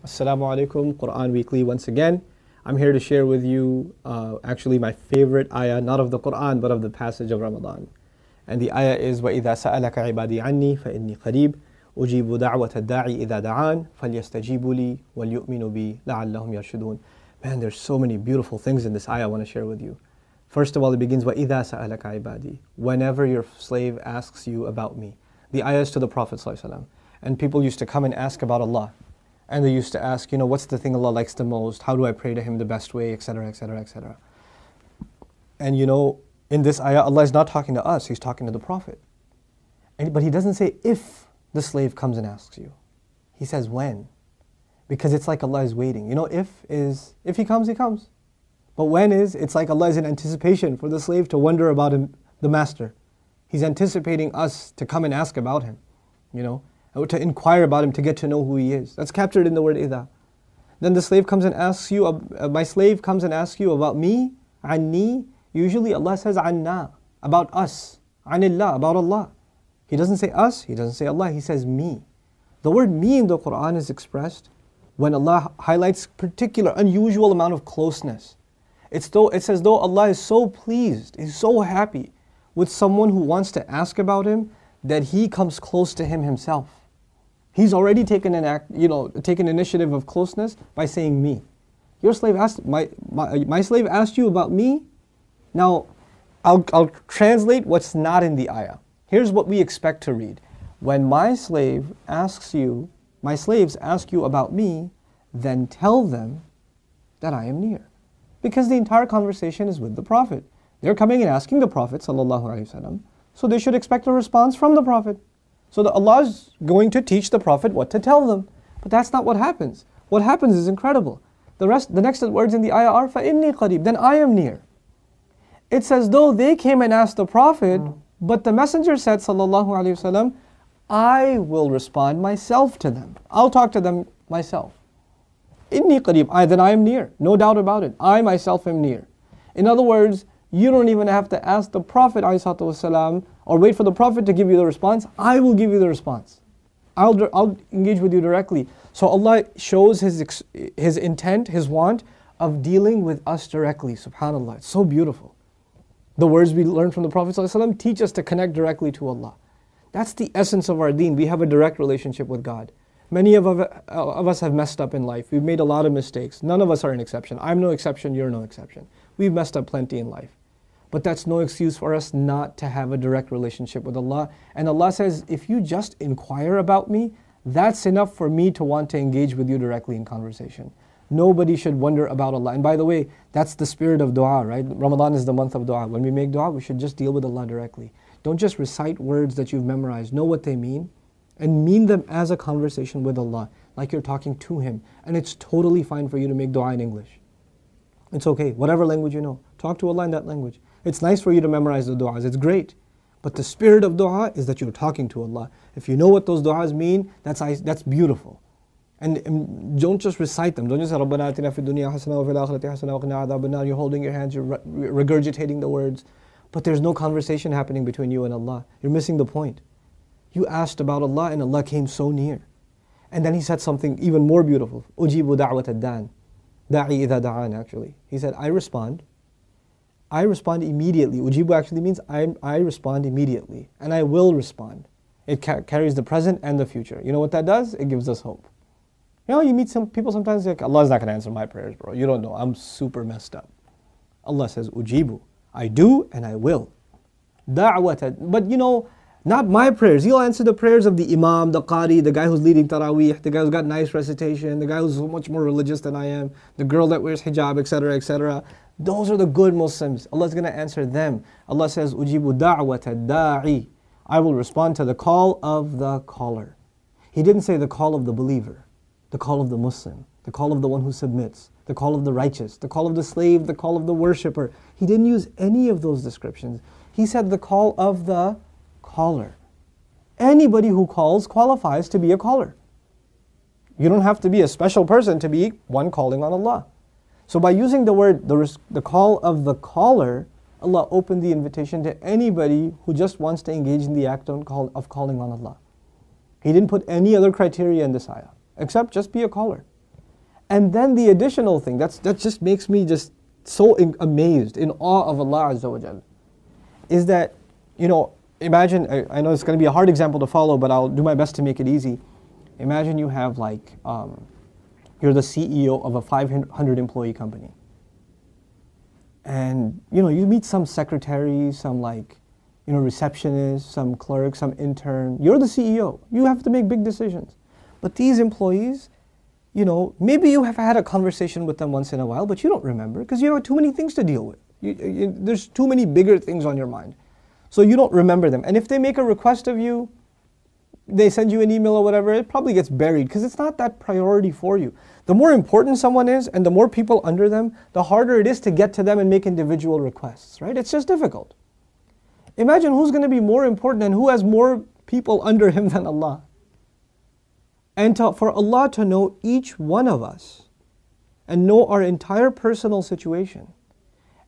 Assalamu alaikum, Quran Weekly once again. I'm here to share with you actually my favorite ayah, not of the Quran, but of the passage of Ramadan. And the ayah is وَإِذَا سَأَلَكَ عِبَادِي عَنِّي فَإِنِّي قَرِيبٌ أُجِيبُ دَعْوَةَ الدَّاعِ إِذَا دَعَانِ فَلْيَسْتَجِيبُوا لِي وَلْيُؤْمِنُوا بِي لَعَلَّهُمْ يَرْشُدُونَ. Man, there's so many beautiful things in this ayah I want to share with you. First of all, it begins وَإِذَا سَأَلَكَ عِبَادِي. Whenever your slave asks you about me. The ayah is to the Prophet ﷺ. And people used to come and ask about Allah. And they used to ask, what's the thing Allah likes the most? How do I pray to Him the best way, etc., etc., etc. And in this ayah, Allah is not talking to us, He's talking to the Prophet. But He doesn't say if the slave comes and asks you. He says when. Because it's like Allah is waiting. If He comes, He comes. But when it's like Allah is in anticipation for the slave to wonder about him, the master. He's anticipating us to come and ask about him, to inquire about him, to get to know who he is. That's captured in the word idha. Then the slave comes and asks you, my slave comes and asks you about me, anni. Usually Allah says anna, about us, anillah, about Allah. He doesn't say us, He doesn't say Allah, He says me. The word me in the Quran is expressed when Allah highlights particular, unusual amount of closeness. It's as though Allah is so pleased, He's so happy with someone who wants to ask about Him that He comes close to him Himself. He's already taken taken initiative of closeness by saying me. Your slave asked, my slave asked you about me. Now, I'll translate what's not in the ayah. Here's what we expect to read. When my slaves ask you about me, then tell them that I am near. Because the entire conversation is with the Prophet. They're coming and asking the Prophet ﷺ, so they should expect a response from the Prophet. So Allah is going to teach the Prophet what to tell them. But that's not what happens. What happens is incredible. The next words in the ayah are فَإِنِّي قَرِيبٌ, then I am near. It's as though they came and asked the Prophet, but the Messenger said sallallahu alaihi wasallam, I will respond myself to them. I'll talk to them myself. إِنِّي قَرِيبٌ, then I am near. No doubt about it. I myself am near. In other words, you don't even have to ask the Prophet ﷺ or wait for the Prophet to give you the response. I will give you the response. I'll engage with you directly. So Allah shows His intent, His want of dealing with us directly. SubhanAllah, it's so beautiful. The words we learn from the Prophet ﷺ teach us to connect directly to Allah. That's the essence of our deen. We have a direct relationship with God. Many of us have messed up in life. We've made a lot of mistakes. None of us are an exception. I'm no exception, you're no exception. We've messed up plenty in life. But that's no excuse for us not to have a direct relationship with Allah. And Allah says, if you just inquire about me, that's enough for me to want to engage with you directly in conversation. Nobody should wonder about Allah. And by the way, that's the spirit of dua, right? Ramadan is the month of dua. When we make dua, we should just deal with Allah directly. Don't just recite words that you've memorized. Know what they mean and mean them as a conversation with Allah, like you're talking to Him. And it's totally fine for you to make dua in English. It's okay, whatever language you know. Talk to Allah in that language. It's nice for you to memorize the du'as, it's great. But the spirit of dua is that you're talking to Allah. If you know what those du'as mean, that's beautiful. And don't just recite them. Don't just say, رَبَّنَا آتِنَا فِي الدُّنْيَا حَسَنَةً وَفِي الْآخِرَةِ حَسَنَةً وَقِنَا عَذَابَ النَّارِ. You're holding your hands, you're regurgitating the words. But there's no conversation happening between you and Allah. You're missing the point. You asked about Allah and Allah came so near. And then He said something even more beautiful. أُجِيبُ دَعْوَةَ الدَّاعِ إِذَا دَعَانِ actually. He said, I respond immediately. Ujibu actually means I respond immediately. And I will respond. It carries the present and the future. You know what that does? It gives us hope. You meet some people sometimes, like, Allah's not going to answer my prayers, bro. You don't know. I'm super messed up. Allah says, Ujibu. I do and I will. Da'wata. But not my prayers. He'll answer the prayers of the Imam, the Qari, the guy who's leading Taraweeh, the guy who's got nice recitation, the guy who's so much more religious than I am, the girl that wears hijab, etc., etc. Those are the good Muslims. Allah's going to answer them. Allah says, Ujibu da'wata da'i. I will respond to the call of the caller. He didn't say the call of the believer, the call of the Muslim, the call of the one who submits, the call of the righteous, the call of the slave, the call of the worshipper. He didn't use any of those descriptions. He said the call of the caller. Anybody who calls qualifies to be a caller. You don't have to be a special person to be one calling on Allah. So by using the word, the call of the caller, Allah opened the invitation to anybody who just wants to engage in the act of calling on Allah. He didn't put any other criteria in this ayah, except just be a caller. And then the additional thing, that just makes me just so amazed, in awe of Allah Azza wa Jal, is that, imagine, I know it's going to be a hard example to follow, but I'll do my best to make it easy. Imagine you have you're the CEO of a 500 employee company. And, you meet some secretary, some receptionist, some clerk, some intern. You're the CEO. You have to make big decisions. But these employees, maybe you have had a conversation with them once in a while, but you don't remember because you have too many things to deal with. There's too many bigger things on your mind. So you don't remember them. And if they make a request of you, they send you an email or whatever, it probably gets buried because it's not that priority for you. The more important someone is and the more people under them, the harder it is to get to them and make individual requests, right? It's just difficult. Imagine who's going to be more important and who has more people under him than Allah. And for Allah to know each one of us and know our entire personal situation,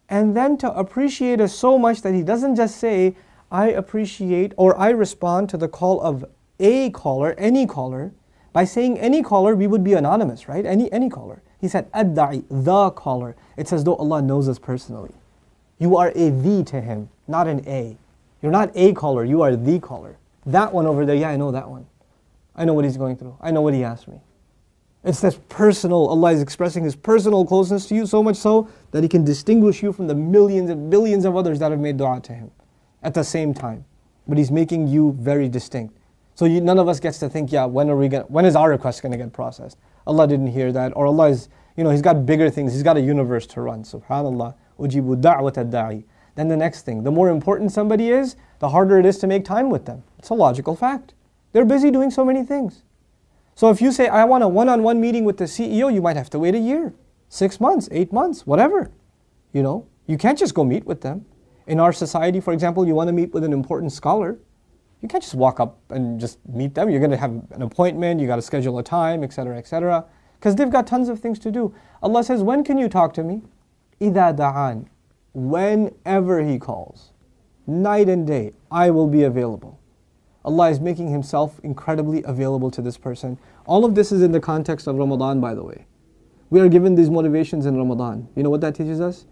and then to appreciate us so much that He doesn't just say, I appreciate or I respond to the call of a caller, any caller. By saying any caller, we would be anonymous, right? Any caller. He said, Ad-da'i, the caller. It's as though Allah knows us personally. You are a the to Him, not an a. You're not a caller, you are the caller. That one over there, yeah, I know that one. I know what he's going through. I know what he asked me. It's this personal, Allah is expressing His personal closeness to you so much so that He can distinguish you from the millions and billions of others that have made dua to Him at the same time. But He's making you very distinct. So none of us gets to think, yeah, when is our request going to get processed? Allah didn't hear that, or Allah is, He's got bigger things, He's got a universe to run. Subhanallah. Ujibu da'wat ad-da'i. Then the next thing, the more important somebody is, the harder it is to make time with them. It's a logical fact. They're busy doing so many things. So if you say, I want a one-on-one meeting with the CEO, you might have to wait a year, 6 months, 8 months, whatever. You can't just go meet with them. In our society, for example, you want to meet with an important scholar. You can't just walk up and just meet them. You're going to have an appointment, you got to schedule a time, etc., etc. Because they've got tons of things to do. Allah says, when can you talk to me? إِذَا دَعَانِ. Whenever He calls. Night and day, I will be available. Allah is making Himself incredibly available to this person. All of this is in the context of Ramadan, by the way. We are given these motivations in Ramadan. You know what that teaches us?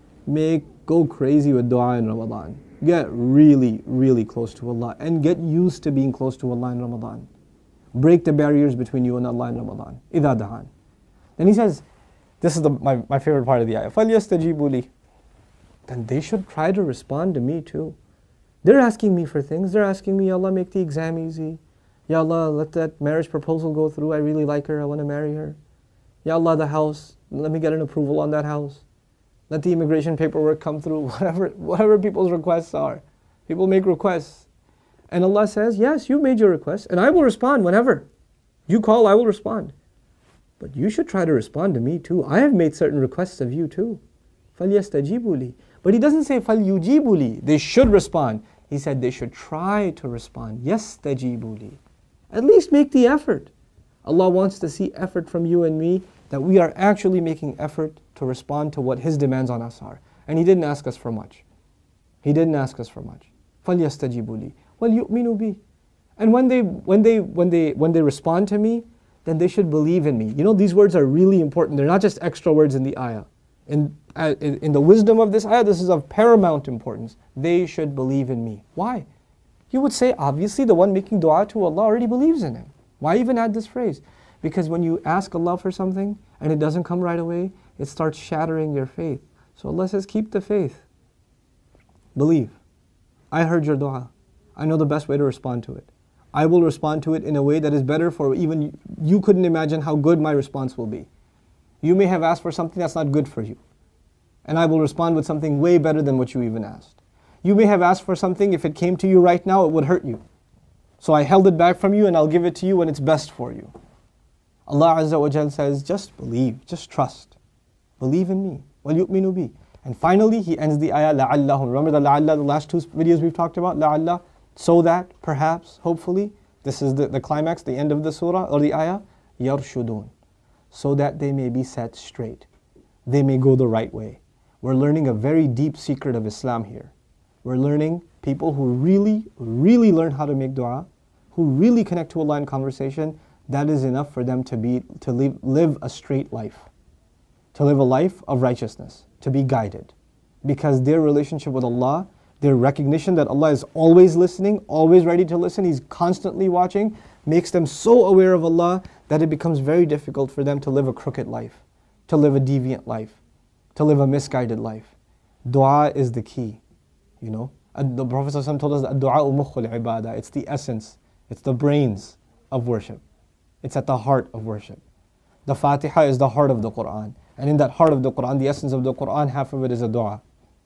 Go crazy with dua in Ramadan. Get really, really close to Allah and get used to being close to Allah in Ramadan. Break the barriers between you and Allah in Ramadan. إِذَا دَعَانِ. Then He says, this is my favorite part of the ayah. فَلْيَسْتَجِيبُوا لِي. Then they should try to respond to me too. They're asking me for things. They're asking me, Ya Allah, make the exam easy. Ya Allah, let that marriage proposal go through. I really like her. I want to marry her. Ya Allah, the house. Let me get an approval on that house. Let the immigration paperwork come through. Whatever people's requests are. People make requests. And Allah says, yes, you made your request, and I will respond whenever. You call, I will respond. But you should try to respond to me too. I have made certain requests of you too. فَلْيَسْتَجِيبُوا لِي. But He doesn't say فَلْيُجِيبُوا لِي. They should respond. He said they should try to respond. يَسْتَجِيبُوا لِي. At least make the effort. Allah wants to see effort from you and me, that we are actually making effort to respond to what His demands on us are. And He didn't ask us for much. He didn't ask us for much. فَلْيَسْتَجِيبُوا لِي وَلْيُؤْمِنُوا بِي. And when they respond to me, then they should believe in me. These words are really important. They're not just extra words in the ayah. In the wisdom of this ayah, this is of paramount importance. They should believe in me. Why? You would say, obviously, the one making dua to Allah already believes in Him. Why even add this phrase? Because when you ask Allah for something and it doesn't come right away, it starts shattering your faith. So Allah says, keep the faith. Believe. I heard your dua. I know the best way to respond to it. I will respond to it in a way that is better for even you couldn't imagine how good my response will be. You may have asked for something that's not good for you, and I will respond with something way better than what you even asked. You may have asked for something, if it came to you right now, it would hurt you. So I held it back from you and I'll give it to you when it's best for you. Allah Azza wa Jal says, just believe, just trust. Believe in me. وَلْيُؤْمِنُوا بِي. And finally, He ends the ayah, لَعَلَّهُمْ. Remember the la'alla, the last two videos we've talked about? لَعَلَّ, so that, perhaps, hopefully, this is the climax, the end of the surah or the ayah, يَرْشُدُونَ. So that they may be set straight. They may go the right way. We're learning a very deep secret of Islam here. We're learning people who really, really learn how to make dua, who really connect to Allah in conversation. That is enough for them to live a straight life. to live a life of righteousness, to be guided. Because their relationship with Allah, their recognition that Allah is always listening, always ready to listen, He's constantly watching, makes them so aware of Allah that it becomes very difficult for them to live a crooked life, to live a deviant life, to live a misguided life. Dua is the key, you know. The Prophet ﷺ told us that du'a mukhul ibadah. It's the essence, it's the brains of worship. It's at the heart of worship. The Fatiha is the heart of the Quran. And in that heart of the Quran, the essence of the Quran, half of it is a dua.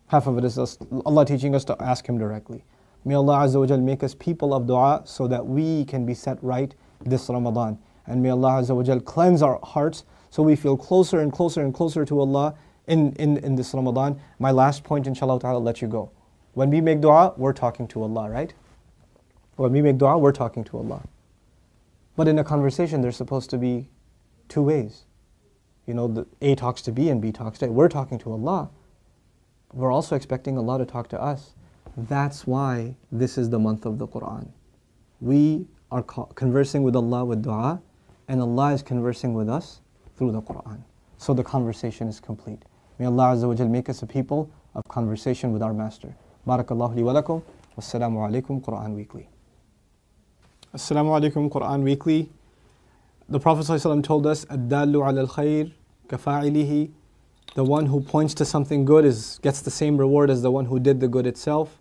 Half of it is Allah teaching us to ask Him directly. May Allah Azza wa Jal make us people of dua so that we can be set right this Ramadan. And may Allah Azza wa Jal cleanse our hearts so we feel closer and closer and closer to Allah in this Ramadan. My last point, inshallah ta'ala, I'll let you go. When we make dua, we're talking to Allah, right? When we make dua, we're talking to Allah. But in a conversation, there's supposed to be two ways. You know, the A talks to B and B talks to A. We're talking to Allah. We're also expecting Allah to talk to us. That's why this is the month of the Quran. We are conversing with Allah with dua, and Allah is conversing with us through the Quran. So the conversation is complete. May Allah Azza wa Jal make us a people of conversation with our Master. Barakallahu li wa lakum. Wassalamu alaikum Quran Weekly. Assalamu alaikum Quran Weekly. The Prophet ﷺ told us, Ad-dallu ala al-khayr kafa'ilihi. The one who points to something good gets the same reward as the one who did the good itself.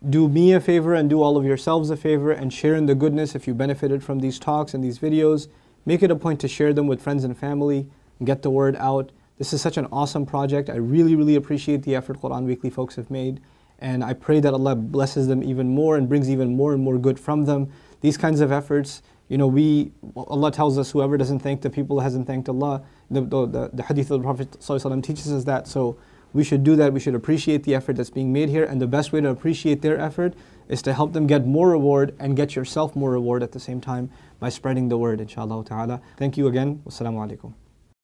Do me a favor and do all of yourselves a favor and share in the goodness if you benefited from these talks and these videos. Make it a point to share them with friends and family and get the word out. This is such an awesome project. I really, really appreciate the effort Quran Weekly folks have made. And I pray that Allah blesses them even more and brings even more and more good from them. These kinds of efforts, you know, Allah tells us whoever doesn't thank the people hasn't thanked Allah. The hadith of the Prophet ﷺ teaches us that. So we should do that. We should appreciate the effort that's being made here. And the best way to appreciate their effort is to help them get more reward and get yourself more reward at the same time by spreading the word, inshallah ta'ala. Thank you again. Wassalamu alaikum.